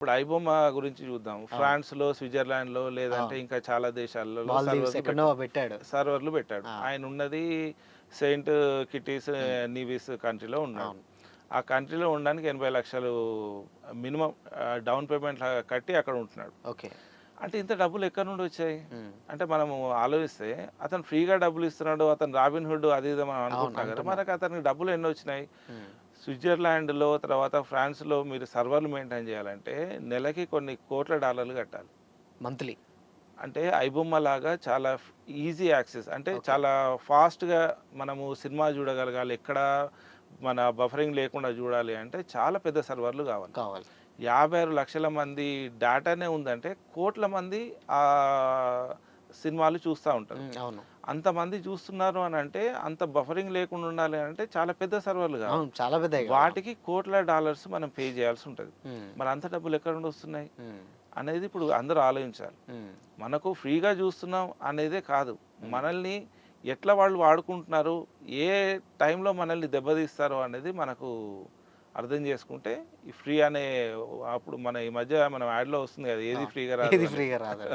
ఇప్పుడు ఐబొమ్మ గురించి చూద్దాం. అవును. ఫ్రాన్స్‌లో, స్విట్జర్లాండ్‌లో లేదంటే అవును. ఇంకా చాలా దేశాలలో మాల్దీవ్స్ సర్వర్‌లు ఎక్కడనో పెట్టాడు. పెట్టాడు. సర్వర్‌లు పెట్టాడు. ఆ! ఆయనున్నది సెయింట్ కిటీస్ హ్మ్. నీవిస్ కంట్రీలో ఉన్నాడు. అవును. ఆ కంట్రీలో ఉండడానికి 80,00,000 మినిమమ్ డౌన్ పేమెంట్ లాగా కట్టి అక్కడ ఉంటున్నాడు. ఓకే. అంటే ఇంత డబ్బులు ఎక్కడి నుండి వచ్చాయి? హ్మ్. అంటే మనము ఆలోచిస్తే అతను ఫ్రీగా డబ్బులు ఇస్తున్నాడు. అతను రాబిన్‌హుడ్ అది ఇది మనం అవును. అనుకుంటున్నాం కదా! అంటున్నాం. మనకు అతనికి డబ్బులు ఎన్నొచ్చినాయి? హ్మ్. స్విట్జర్లాండ్‌లో తర్వాత ఫ్రాన్స్‌లో మీరు సర్వర్‌లు మెయింటైన్ చేయాలంటే నెలకి కొన్ని కోట్ల డాలర్లు కట్టాలి. మంత్లీ. అంటే ఐబొమ్మలాగా చాలా ఈజీ యాక్సెస్ అంటే ఓకే. చాలా ఫాస్ట్‌గా మనము సినిమా చూడగలగాలి. ఎక్కడ మన బఫరింగ్ లేకుండా చూడాలి అంటే చాలా పెద్ద సర్వర్‌లు కావాలి. కావాలి. 56,00,000 మంది డాటానే ఉందంటే కోట్ల మంది సినిమాలు చూస్తా ఉంటారు. హ్మ్. అవును. అంతమంది చూస్తున్నారు అనంటే అంత బఫరింగ్ లేకుండా ఉండాలి అనంటే చాలా పెద్ద సర్వర్‌లు కావాలి. అవును. చాలా పెద్దయి కావాలి. వాటికి కోట్ల డాలర్స్ మనం పే చేయాల్సి ఉంటది. హ్మ్. మరి అంత డబ్బులు ఎక్కడి నుండి వస్తున్నాయి? హ్మ్. అనేది ఇప్పుడు అందరూ ఆలోచించాలి. హ్మ్. మనకు ఫ్రీగా చూస్తున్నాం అనేదే కాదు. హ్మ్. మనల్ని ఎట్లా వాళ్ళు వాడుకుంటున్నారు, ఏ టైంలో మనల్ని దెబ్బతీస్తారో అనేది మనకు అర్థం చేసుకుంటే, ఈ ఫ్రీ అనే అప్పుడు మన ఈ మధ్య మనం యాడ్‌లో వస్తుంది కదా! ఏది అవును. ఫ్రీగా రాదు ఏది అని. ఫ్రీగా రాదని.